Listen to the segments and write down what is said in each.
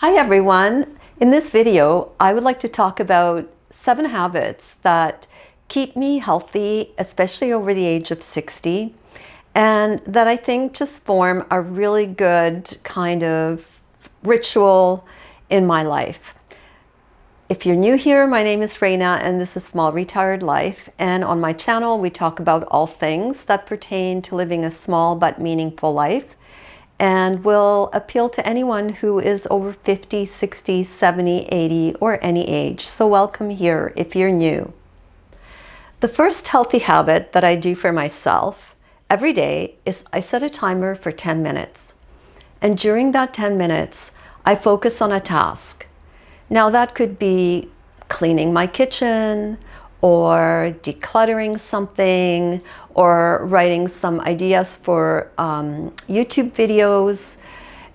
Hi everyone! In this video, I would like to talk about 7 habits that keep me healthy, especially over the age of 60, and that I think just form a really good kind of ritual in my life. If you're new here, my name is Reina and this is Small Retired Life, and on my channel we talk about all things that pertain to living a small but meaningful life, and will appeal to anyone who is over 50, 60, 70, 80, or any age. So welcome here if you're new. The first healthy habit that I do for myself every day is I set a timer for 10 minutes. And during that 10 minutes, I focus on a task. Now that could be cleaning my kitchen, or decluttering something, or writing some ideas for YouTube videos.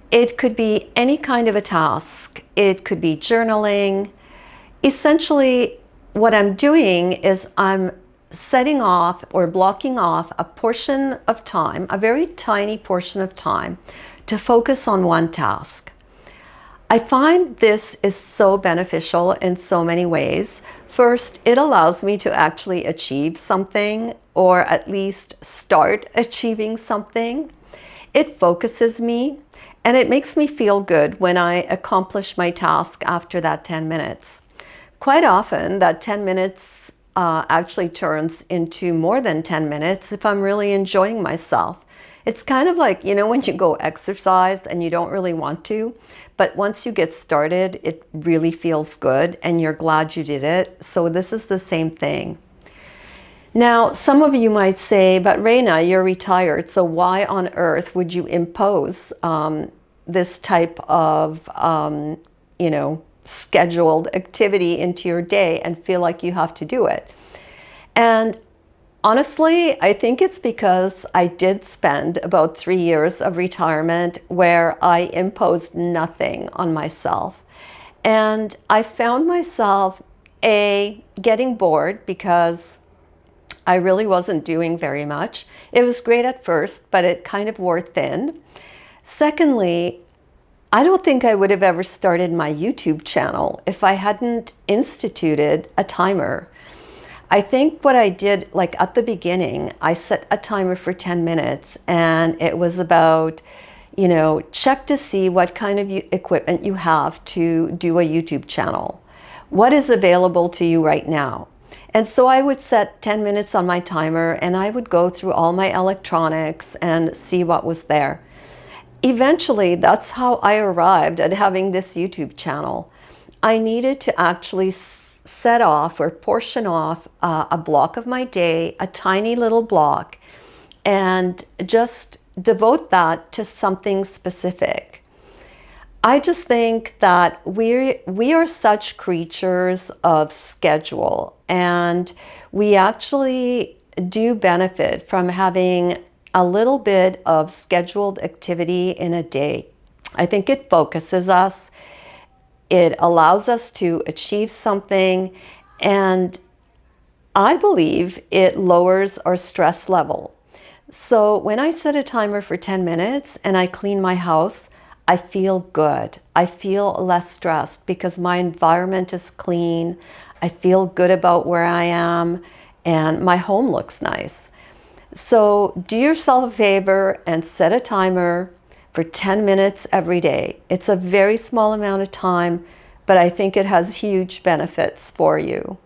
It could be any kind of a task. It could be journaling. Essentially, what I'm doing is I'm setting off or blocking off a portion of time, a very tiny portion of time, to focus on one task. I find this is so beneficial in so many ways. First, it allows me to actually achieve something, or at least start achieving something. It focuses me, and it makes me feel good when I accomplish my task after that 10 minutes. Quite often, that 10 minutes actually turns into more than 10 minutes if I'm really enjoying myself. It's kind of like, when you go exercise and you don't really want to, but once you get started, it really feels good and you're glad you did it. So this is the same thing. Now, some of you might say, but Reina, you're retired, so why on earth would you impose this type of, scheduled activity into your day and feel like you have to do it? And honestly, I think it's because I did spend about 3 years of retirement where I imposed nothing on myself. And I found myself, getting bored because I really wasn't doing very much. It was great at first, but it kind of wore thin. Secondly, I don't think I would have ever started my YouTube channel if I hadn't instituted a timer. I think what I did, like at the beginning, I set a timer for 10 minutes and it was about, check to see what kind of equipment you have to do a YouTube channel. What is available to you right now? And so I would set 10 minutes on my timer and I would go through all my electronics and see what was there. Eventually, that's how I arrived at having this YouTube channel. I needed to actually set off or portion off a block of my day, a tiny little block, and just devote that to something specific. I just think that we are such creatures of schedule, and we actually do benefit from having a little bit of scheduled activity in a day. I think it focuses us. It allows us to achieve something, and I believe it lowers our stress level. So when I set a timer for 10 minutes and I clean my house, I feel good. I feel less stressed because my environment is clean. I feel good about where I am, and my home looks nice. So do yourself a favor and set a timer for 10 minutes every day. It's a very small amount of time, but I think it has huge benefits for you.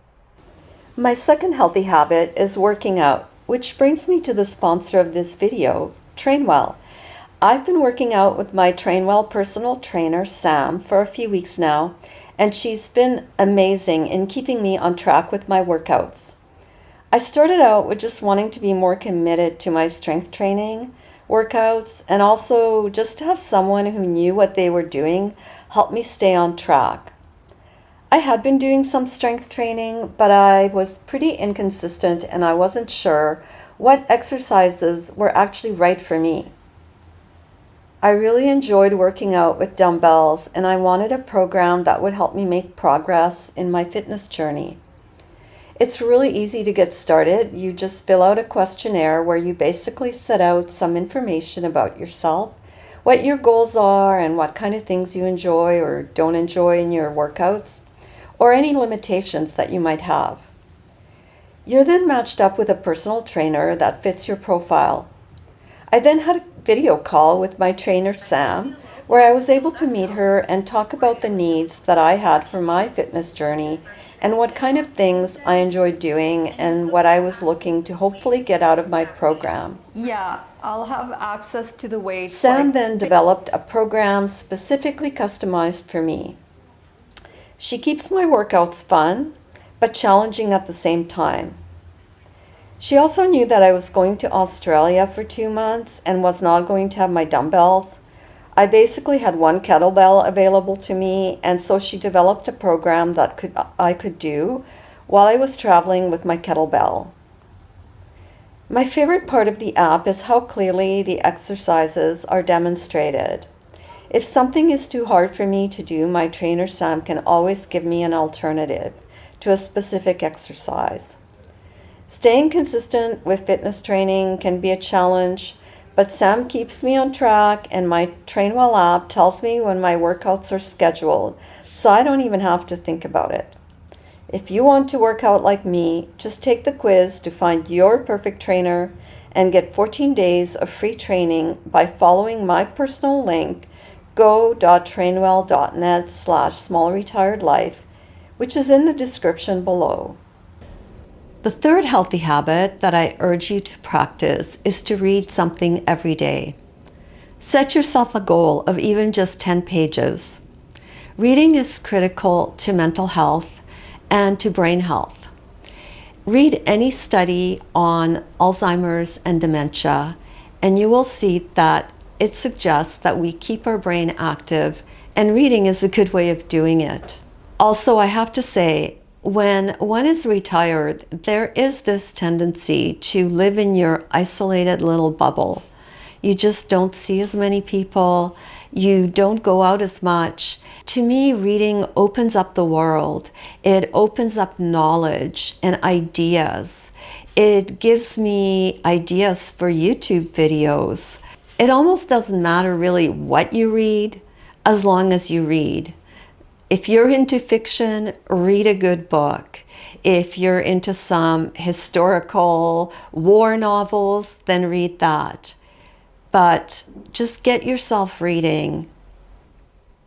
My second healthy habit is working out, which brings me to the sponsor of this video, TrainWell. I've been working out with my TrainWell personal trainer, Sam, for a few weeks now, and she's been amazing in keeping me on track with my workouts. I started out with just wanting to be more committed to my strength training workouts, and also just to have someone who knew what they were doing help me stay on track. I had been doing some strength training, but I was pretty inconsistent and I wasn't sure what exercises were actually right for me. I really enjoyed working out with dumbbells, and I wanted a program that would help me make progress in my fitness journey. It's really easy to get started. You just fill out a questionnaire where you basically set out some information about yourself, what your goals are and what kind of things you enjoy or don't enjoy in your workouts, or any limitations that you might have. You're then matched up with a personal trainer that fits your profile. I then had a video call with my trainer Sam, where I was able to meet her and talk about the needs that I had for my fitness journey and what kind of things I enjoyed doing and what I was looking to hopefully get out of my program. Yeah, I'll have access to the weights. Sam then developed a program specifically customized for me. She keeps my workouts fun, but challenging at the same time. She also knew that I was going to Australia for 2 months and was not going to have my dumbbells. I basically had one kettlebell available to me, and so she developed a program that I could do while I was traveling with my kettlebell. My favorite part of the app is how clearly the exercises are demonstrated. If something is too hard for me to do, my trainer Sam can always give me an alternative to a specific exercise. Staying consistent with fitness training can be a challenge, but Sam keeps me on track, and my TrainWell app tells me when my workouts are scheduled, so I don't even have to think about it. If you want to work out like me, just take the quiz to find your perfect trainer and get 14 days of free training by following my personal link, go.trainwell.net/smallretiredlife, which is in the description below. The third healthy habit that I urge you to practice is to read something every day. Set yourself a goal of even just 10 pages. Reading is critical to mental health and to brain health. Read any study on Alzheimer's and dementia, and you will see that it suggests that we keep our brain active, and reading is a good way of doing it. Also, I have to say, when one is retired, there is this tendency to live in your isolated little bubble. You just don't see as many people. You don't go out as much. To me, reading opens up the world. It opens up knowledge and ideas. It gives me ideas for YouTube videos. It almost doesn't matter really what you read, as long as you read. If you're into fiction, read a good book. If you're into some historical war novels, then read that. But just get yourself reading.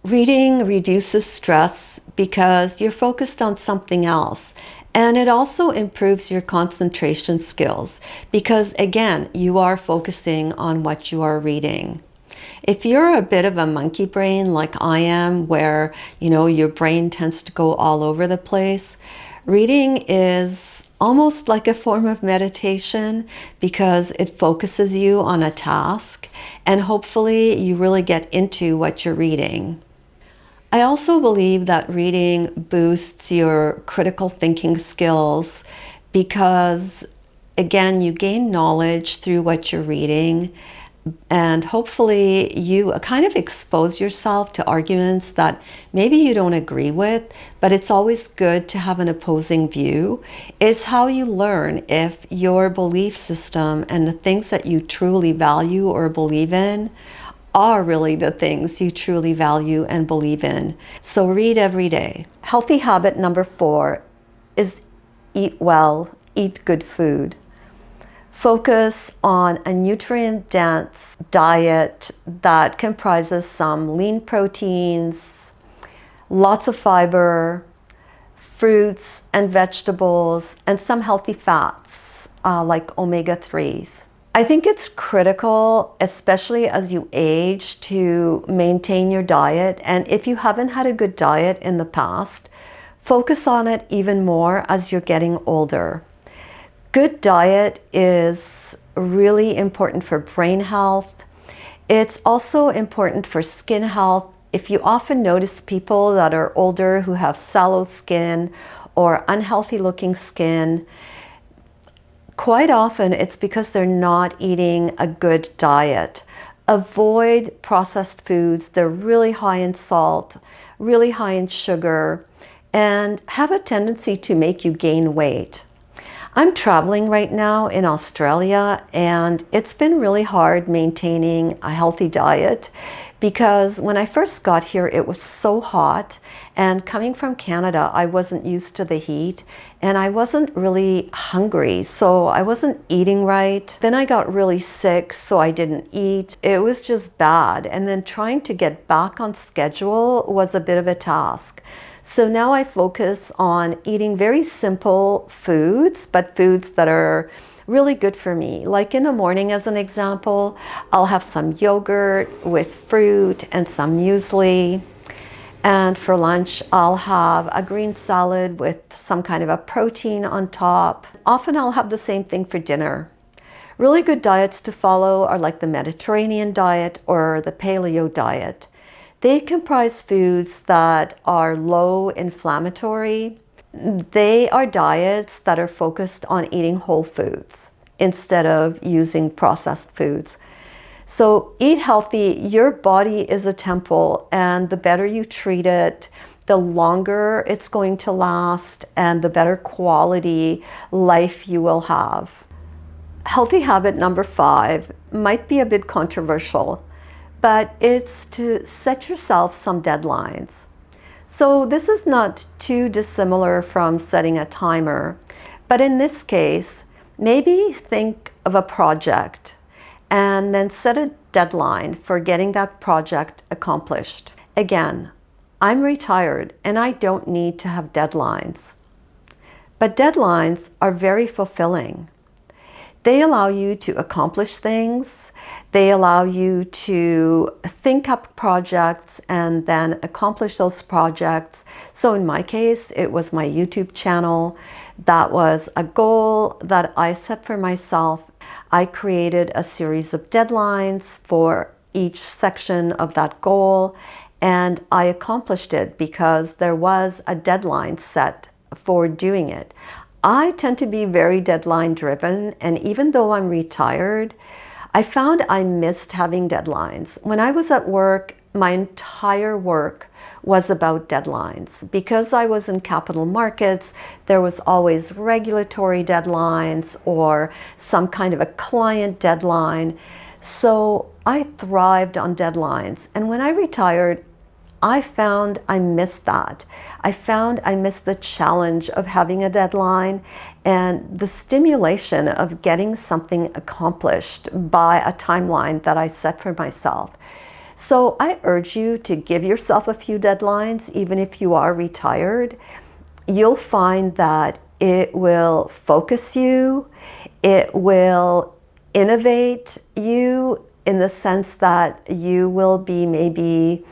Reading reduces stress because you're focused on something else. And it also improves your concentration skills because, again, you are focusing on what you are reading. If you're a bit of a monkey brain like I am, where, your brain tends to go all over the place, reading is almost like a form of meditation because it focuses you on a task and hopefully you really get into what you're reading. I also believe that reading boosts your critical thinking skills because, again, you gain knowledge through what you're reading. And hopefully you kind of expose yourself to arguments that maybe you don't agree with, but it's always good to have an opposing view. It's how you learn if your belief system and the things that you truly value or believe in are really the things you truly value and believe in. So read every day. Healthy habit number 4 is eat well, eat good food. Focus on a nutrient-dense diet that comprises some lean proteins, lots of fiber, fruits and vegetables, and some healthy fats like omega-3s. I think it's critical, especially as you age, to maintain your diet. And if you haven't had a good diet in the past, focus on it even more as you're getting older. Good diet is really important for brain health. It's also important for skin health. If you often notice people that are older who have sallow skin or unhealthy looking skin, quite often it's because they're not eating a good diet. Avoid processed foods. They're really high in salt, really high in sugar, and have a tendency to make you gain weight. I'm traveling right now in Australia, and it's been really hard maintaining a healthy diet because when I first got here, it was so hot. And coming from Canada, I wasn't used to the heat and I wasn't really hungry, so I wasn't eating right. Then I got really sick, so I didn't eat. It was just bad. And then trying to get back on schedule was a bit of a task. So now I focus on eating very simple foods, but foods that are really good for me. Like in the morning, as an example, I'll have some yogurt with fruit and some muesli. And for lunch, I'll have a green salad with some kind of a protein on top. Often I'll have the same thing for dinner. Really good diets to follow are like the Mediterranean diet or the Paleo diet. They comprise foods that are low inflammatory. They are diets that are focused on eating whole foods instead of using processed foods. So eat healthy. Your body is a temple, and the better you treat it, the longer it's going to last and the better quality life you will have. Healthy habit number 5 might be a bit controversial, but it's to set yourself some deadlines. So this is not too dissimilar from setting a timer, but in this case, maybe think of a project and then set a deadline for getting that project accomplished. Again, I'm retired and I don't need to have deadlines, but deadlines are very fulfilling. They allow you to accomplish things. They allow you to think up projects and then accomplish those projects. So in my case, it was my YouTube channel. That was a goal that I set for myself. I created a series of deadlines for each section of that goal, and I accomplished it because there was a deadline set for doing it. I tend to be very deadline driven, and even though I'm retired, I found I missed having deadlines. When I was at work, my entire work was about deadlines. Because I was in capital markets, there was always regulatory deadlines or some kind of a client deadline. So I thrived on deadlines. And when I retired, I found I missed that. I found I missed the challenge of having a deadline and the stimulation of getting something accomplished by a timeline that I set for myself. So I urge you to give yourself a few deadlines, even if you are retired. You'll find that it will focus you, it will innovate you in the sense that you will be maybe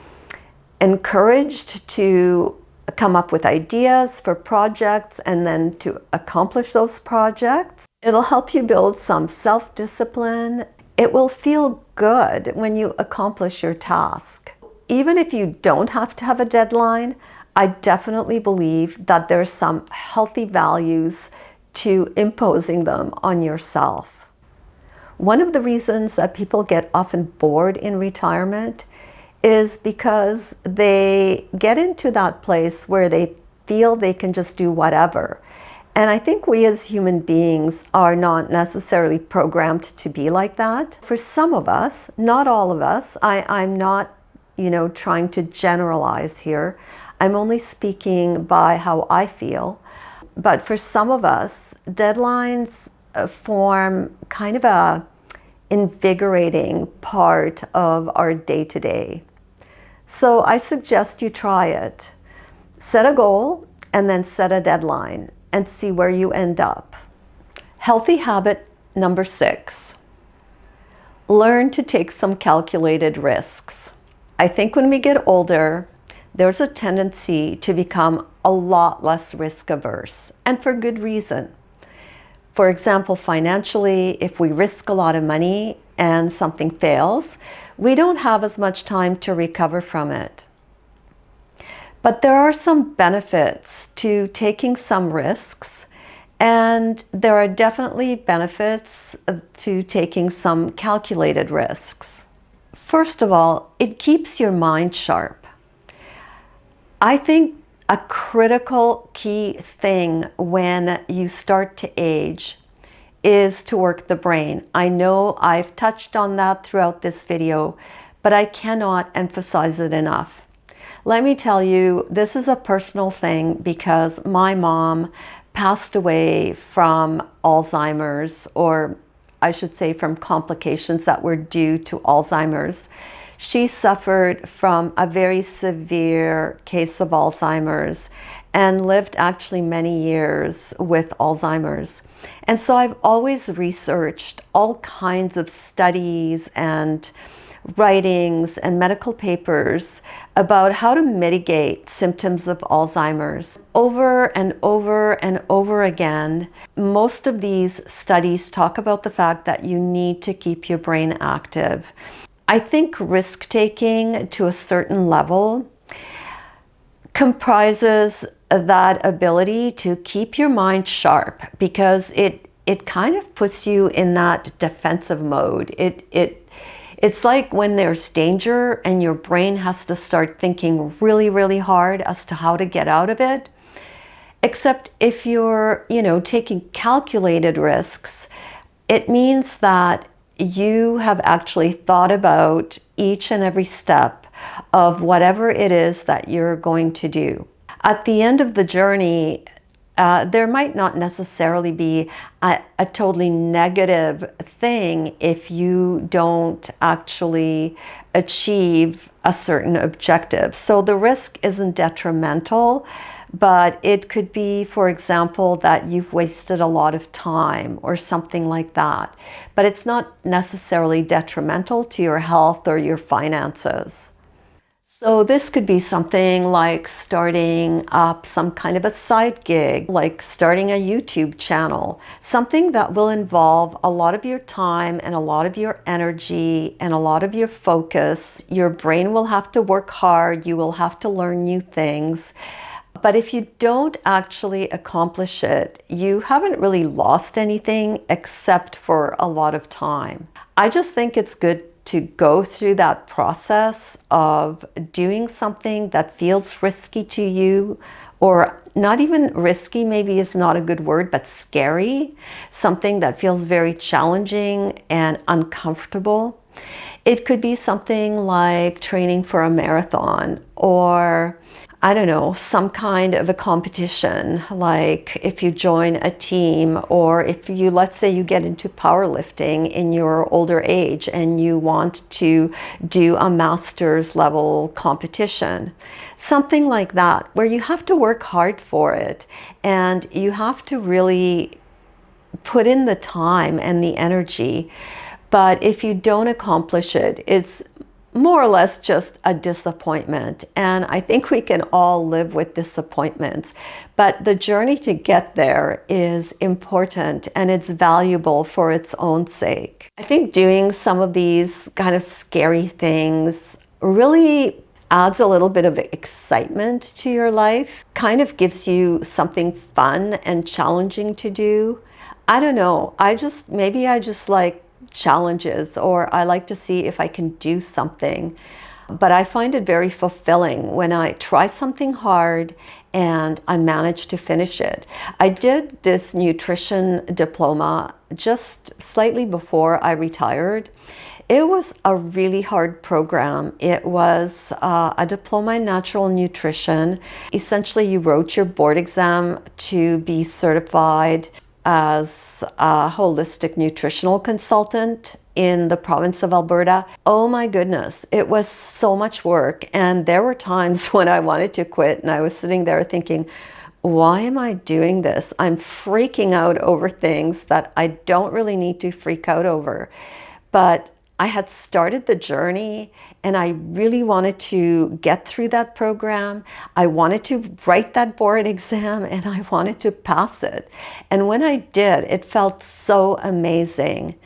encouraged to come up with ideas for projects and then to accomplish those projects. It'll help you build some self-discipline. It will feel good when you accomplish your task. Even if you don't have to have a deadline, I definitely believe that there's some healthy values to imposing them on yourself. One of the reasons that people get often bored in retirement is because they get into that place where they feel they can just do whatever. And I think we as human beings are not necessarily programmed to be like that. For some of us, not all of us, I'm not, trying to generalize here. I'm only speaking by how I feel. But for some of us, deadlines form kind of a invigorating part of our day-to-day. So I suggest you try it. Set a goal and then set a deadline and see where you end up. Healthy habit number 6. Learn to take some calculated risks. I think when we get older, there's a tendency to become a lot less risk averse, and for good reason. For example, financially, if we risk a lot of money and something fails, we don't have as much time to recover from it. But there are some benefits to taking some risks, and there are definitely benefits to taking some calculated risks. First of all, it keeps your mind sharp. I think A critical key thing when you start to age is to work the brain. I know I've touched on that throughout this video, but I cannot emphasize it enough. Let me tell you, this is a personal thing because my mom passed away from Alzheimer's, or I should say from complications that were due to Alzheimer's. She suffered from a very severe case of Alzheimer's and lived actually many years with Alzheimer's. And so I've always researched all kinds of studies and writings and medical papers about how to mitigate symptoms of Alzheimer's. Over and over and over again, most of these studies talk about the fact that you need to keep your brain active. I think risk-taking to a certain level comprises that ability to keep your mind sharp, because it kind of puts you in that defensive mode. It's like when there's danger and your brain has to start thinking really, really hard as to how to get out of it. Except if you're, taking calculated risks, it means that you have actually thought about each and every step of whatever it is that you're going to do. At the end of the journey, there might not necessarily be a totally negative thing if you don't actually achieve a certain objective. So the risk isn't detrimental, but it could be, for example, that you've wasted a lot of time or something like that. But it's not necessarily detrimental to your health or your finances. So this could be something like starting up some kind of a side gig, like starting a YouTube channel, something that will involve a lot of your time and a lot of your energy and a lot of your focus. Your brain will have to work hard. You will have to learn new things. But if you don't actually accomplish it, you haven't really lost anything except for a lot of time. I just think it's good to go through that process of doing something that feels risky to you, or not even risky, maybe is not a good word, but scary, something that feels very challenging and uncomfortable. It could be something like training for a marathon, or I don't know, some kind of a competition, like if you join a team, or if you, let's say you get into powerlifting in your older age and you want to do a master's level competition. Something like that, where you have to work hard for it and you have to really put in the time and the energy. But if you don't accomplish it, it's more or less just a disappointment. And I think we can all live with disappointments, but the journey to get there is important and it's valuable for its own sake. I think doing some of these kind of scary things really adds a little bit of excitement to your life, kind of gives you something fun and challenging to do. I don't know, maybe I just like challenges, or I like to see if I can do something. But I find it very fulfilling when I try something hard and I manage to finish it. I did this nutrition diploma just slightly before I retired. It was a really hard program. It was a diploma in natural nutrition. Essentially, you wrote your board exam to be certified as a holistic nutritional consultant in the province of Alberta. Oh my goodness, it was so much work. And there were times when I wanted to quit and I was sitting there thinking, why am I doing this? I'm freaking out over things that I don't really need to freak out over. But I had started the journey and I really wanted to get through that program. I wanted to write that board exam and I wanted to pass it. And when I did, it felt so amazing.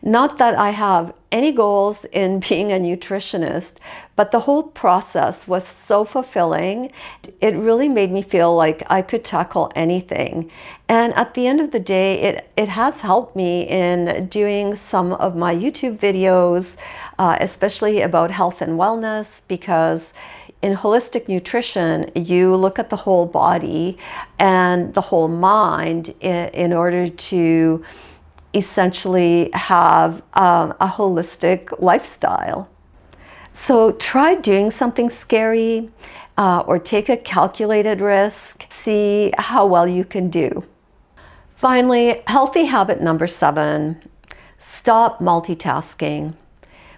Not that I have any goals in being a nutritionist, but the whole process was so fulfilling. It really made me feel like I could tackle anything. And at the end of the day, it has helped me in doing some of my YouTube videos, especially about health and wellness, because in holistic nutrition, you look at the whole body and the whole mind in order to essentially have a holistic lifestyle. So try doing something scary or take a calculated risk. See how well you can do. Finally, healthy habit number 7, stop multitasking.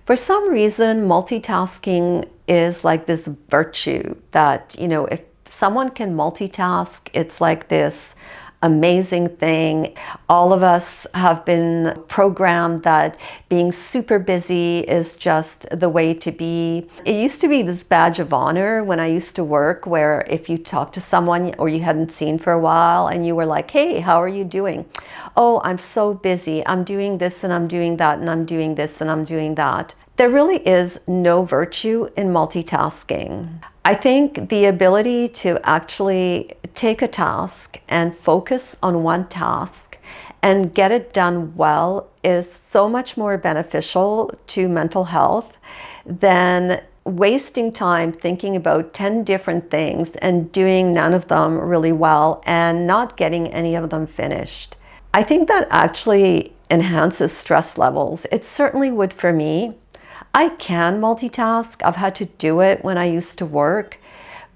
For some reason, multitasking is like this virtue that, if someone can multitask, it's like this amazing thing. All of us have been programmed that being super busy is just the way to be. It used to be this badge of honor when I used to work, where if you talked to someone or you hadn't seen for a while and you were like, hey, how are you doing? Oh, I'm so busy. I'm doing this and I'm doing that and I'm doing this and I'm doing that. There really is no virtue in multitasking. I think the ability to actually take a task and focus on one task and get it done well is so much more beneficial to mental health than wasting time thinking about 10 different things and doing none of them really well and not getting any of them finished. I think that actually enhances stress levels. It certainly would for me. I can multitask. I've had to do it when I used to work,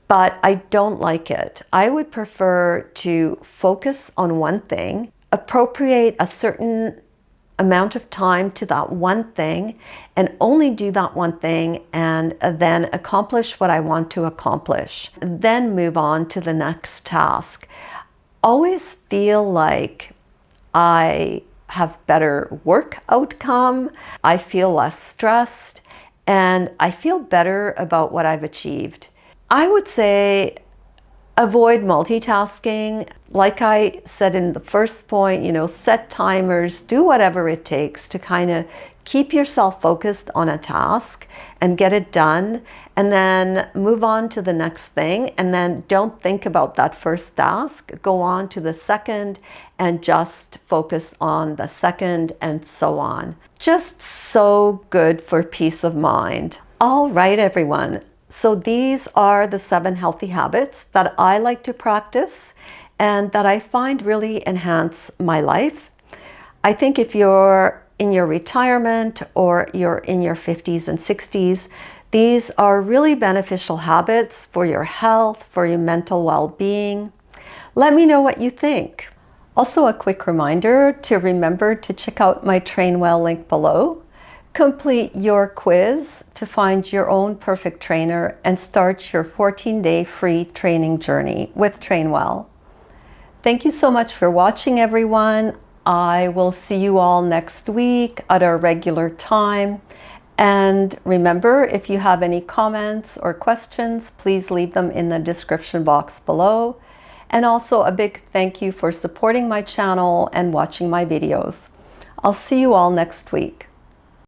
but I don't like it. I would prefer to focus on one thing, appropriate a certain amount of time to that one thing, and only do that one thing, and then accomplish what I want to accomplish. Then move on to the next task. Always feel like I have better work outcome, I feel less stressed, and I feel better about what I've achieved. I would say avoid multitasking. Like I said in the first point, set timers, do whatever it takes to kind of keep yourself focused on a task and get it done, and then move on to the next thing, and then don't think about that first task. Go on to the second and just focus on the second, and so on. Just so good for peace of mind. All right, everyone. So these are the 7 healthy habits that I like to practice and that I find really enhance my life. I think if you're in your retirement or you're in your 50s and 60s, these are really beneficial habits for your health, for your mental well-being. Let me know what you think. Also, a quick reminder to remember to check out my Train Well link below. Complete your quiz to find your own perfect trainer and start your 14-day free training journey with Train Well. Thank you so much for watching, everyone. I will see you all next week at our regular time. And remember, if you have any comments or questions, please leave them in the description box below. And also a big thank you for supporting my channel and watching my videos. I'll see you all next week.